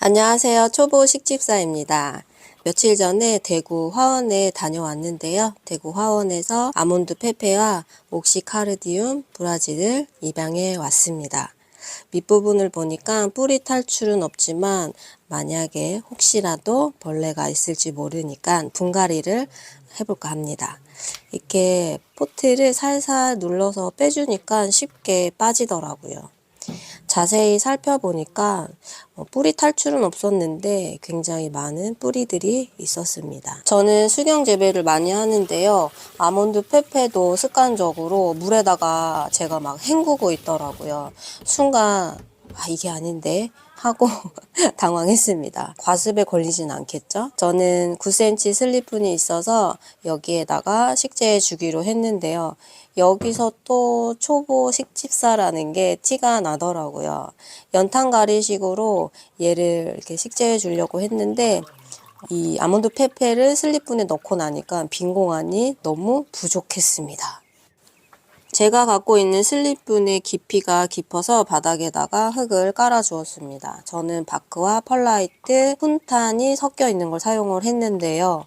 안녕하세요. 초보 식집사입니다. 며칠 전에 대구 화원에 다녀왔는데요. 대구 화원에서 아몬드 페페와 옥시카르디움 브라질을 입양해 왔습니다. 밑부분을 보니까 뿌리 탈출은 없지만 만약에 혹시라도 벌레가 있을지 모르니까 분갈이를 해볼까 합니다. 이렇게 포트를 살살 눌러서 빼주니까 쉽게 빠지더라고요. 자세히 살펴보니까 뿌리 탈출은 없었는데 굉장히 많은 뿌리들이 있었습니다. 저는 수경 재배를 많이 하는데요. 아몬드 페페도 습관적으로 물에다가 제가 막 헹구고 있더라고요. 순간 이게 아닌데 하고 당황했습니다. 과습에 걸리진 않겠죠? 저는 9cm 슬리pun이 있어서 여기에다가 식재해 주기로 했는데요. 여기서 또 초보 식집사라는 게 티가 나더라고요. 연탄가리식으로 얘를 이렇게 식재해 주려고 했는데 이 아몬드 페페를 슬리pun에 넣고 나니까 빈 공간이 너무 부족했습니다. 제가 갖고 있는 슬리pun의 깊이가 깊어서 바닥에다가 흙을 깔아 주었습니다. 저는 바크와 펄라이트, 훈탄이 섞여 있는 걸 사용을 했는데요.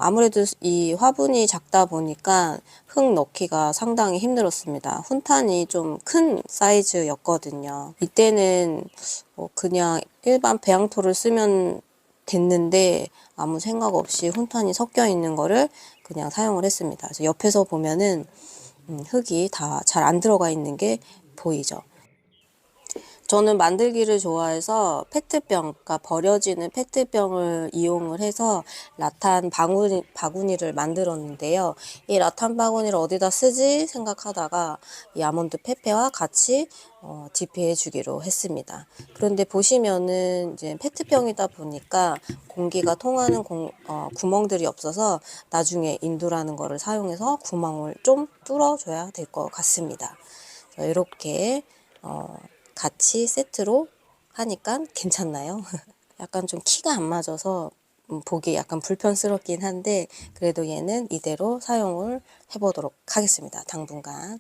아무래도 이 화분이 작다 보니까 흙 넣기가 상당히 힘들었습니다. 훈탄이 좀 큰 사이즈였거든요. 이때는 그냥 일반 배양토를 쓰면 됐는데 아무 생각 없이 훈탄이 섞여 있는 거를 그냥 사용을 했습니다. 그래서 옆에서 보면은 흙이 다 잘 안 들어가 있는 게 보이죠. 저는 만들기를 좋아해서 페트병, 그러니까 버려지는 페트병을 이용을 해서 라탄 바구니를 만들었는데요. 이 라탄 바구니를 어디다 쓰지 생각하다가 이 아몬드 페페와 같이 DP해 주기로 했습니다. 그런데 보시면은 이제 페트병이다 보니까 공기가 통하는 구멍들이 없어서 나중에 인두라는 거를 사용해서 구멍을 좀 뚫어줘야 될 것 같습니다. 이렇게 같이 세트로 하니까 괜찮나요? 약간 좀 키가 안 맞아서 보기 약간 불편스럽긴 한데 그래도 얘는 이대로 사용을 해보도록 하겠습니다. 당분간.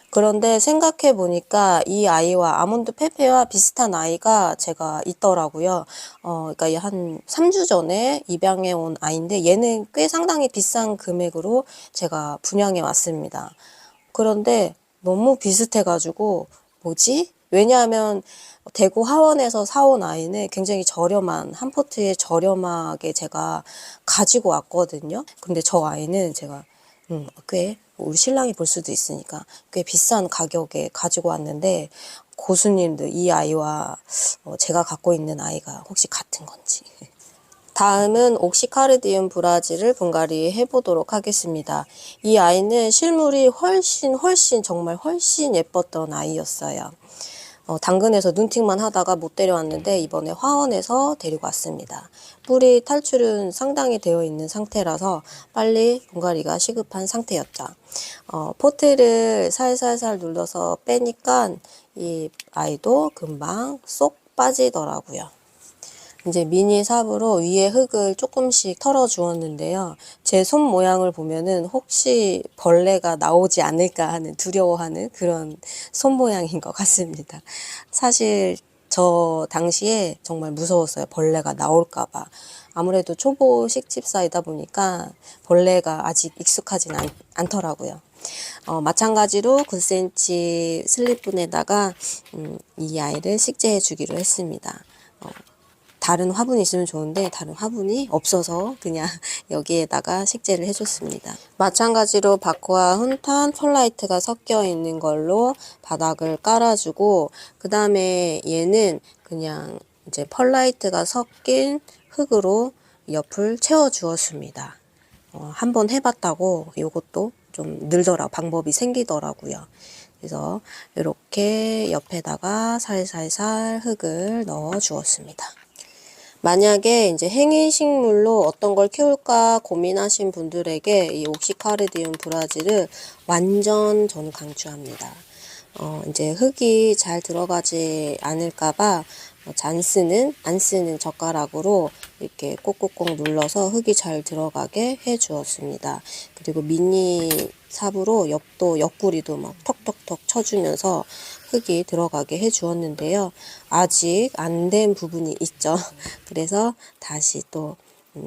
그런데 생각해 보니까 이 아이와 아몬드 페페와 비슷한 아이가 제가 있더라고요. 그러니까 한 3주 전에 입양해 온 아이인데 얘는 꽤 상당히 비싼 금액으로 제가 분양해 왔습니다. 그런데 너무 비슷해가지고 뭐지? 왜냐하면 대구 하원에서 사온 아이는 굉장히 저렴한 한 포트에 저렴하게 제가 가지고 왔거든요. 근데 저 아이는 제가 꽤 우리 신랑이 볼 수도 있으니까 꽤 비싼 가격에 가지고 왔는데 고수님들 이 아이와 제가 갖고 있는 아이가 혹시 같은 건지. 다음은 옥시카르디움 브라질을 분갈이 해보도록 하겠습니다. 이 아이는 실물이 정말 훨씬 예뻤던 아이였어요. 당근에서 눈팅만 하다가 못 데려왔는데 이번에 화원에서 데리고 왔습니다. 뿌리 탈출은 상당히 되어 있는 상태라서 빨리 분갈이가 시급한 상태였죠. 포트를 살살살 눌러서 빼니까 이 아이도 금방 쏙 빠지더라고요. 이제 미니 삽으로 위에 흙을 조금씩 털어 주었는데요. 제 손 모양을 보면은 혹시 벌레가 나오지 않을까 하는 두려워하는 그런 손 모양인 것 같습니다. 사실 저 당시에 정말 무서웠어요. 벌레가 나올까 봐. 아무래도 초보 식집사이다 보니까 벌레가 아직 익숙하진 않더라고요. 마찬가지로 9cm 슬리pun에다가 이 아이를 식재해 주기로 했습니다. 다른 화분이 있으면 좋은데 다른 화분이 없어서 그냥 여기에다가 식재를 해줬습니다. 마찬가지로 바크와 훈탄, 펄라이트가 섞여 있는 걸로 바닥을 깔아주고 그 다음에 얘는 그냥 이제 펄라이트가 섞인 흙으로 옆을 채워주었습니다. 한번 해봤다고 이것도 좀 늘더라고 방법이 생기더라고요. 그래서 이렇게 옆에다가 살살살 흙을 넣어 주었습니다. 만약에 이제 행이식물로 어떤 걸 키울까 고민하신 분들에게 이 옥시카르디움 브라질을 완전 저는 강추합니다. 이제 흙이 잘 들어가지 않을까봐 안 쓰는 젓가락으로 이렇게 꼭꼭꼭 눌러서 흙이 잘 들어가게 해 주었습니다. 그리고 미니 삽으로 옆구리도 막 턱턱턱 쳐주면서 흙이 들어가게 해 주었는데요. 아직 안 된 부분이 있죠. 그래서 다시 또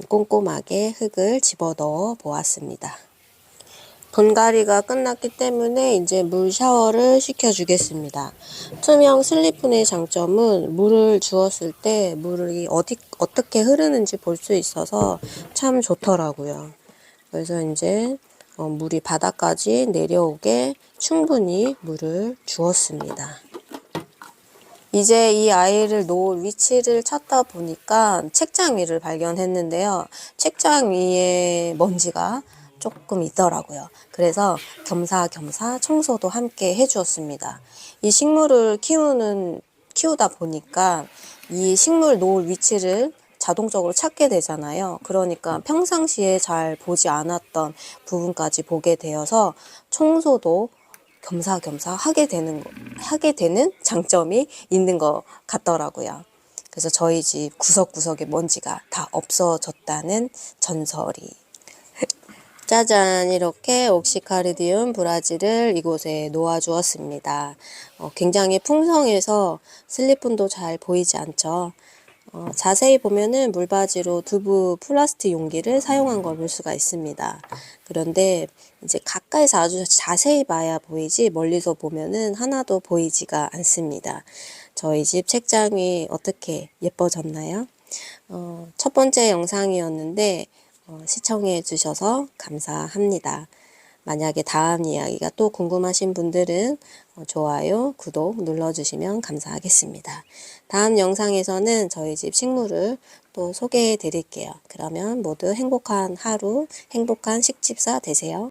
꼼꼼하게 흙을 집어 넣어 보았습니다. 분갈이가 끝났기 때문에 이제 물 샤워를 시켜주겠습니다. 투명 슬리픈의 장점은 물을 주었을 때 물이 어떻게 흐르는지 볼 수 있어서 참 좋더라고요. 그래서 이제 물이 바닥까지 내려오게 충분히 물을 주었습니다. 이제 이 아이를 놓을 위치를 찾다 보니까 책장 위를 발견했는데요. 책장 위에 먼지가 조금 있더라고요. 그래서 겸사겸사 청소도 함께 해주었습니다. 이 식물을 키우다 보니까 이 식물 놓을 위치를 자동적으로 찾게 되잖아요. 그러니까 평상시에 잘 보지 않았던 부분까지 보게 되어서 청소도 겸사겸사 하게 되는 장점이 있는 것 같더라고요. 그래서 저희 집 구석구석에 먼지가 다 없어졌다는 전설이. 짜잔, 이렇게 옥시카르디움 브라질을 이곳에 놓아 주었습니다. 굉장히 풍성해서 슬리픈도 잘 보이지 않죠. 자세히 보면은 물바지로 두부 플라스틱 용기를 사용한 걸 볼 수가 있습니다. 그런데 이제 가까이서 아주 자세히 봐야 보이지 멀리서 보면은 하나도 보이지가 않습니다. 저희 집 책장이 어떻게 예뻐졌나요? 첫 번째 영상이었는데 시청해 주셔서 감사합니다. 만약에 다음 이야기가 또 궁금하신 분들은 좋아요, 구독 눌러주시면 감사하겠습니다. 다음 영상에서는 저희 집 식물을 또 소개해 드릴게요. 그러면 모두 행복한 하루, 행복한 식집사 되세요.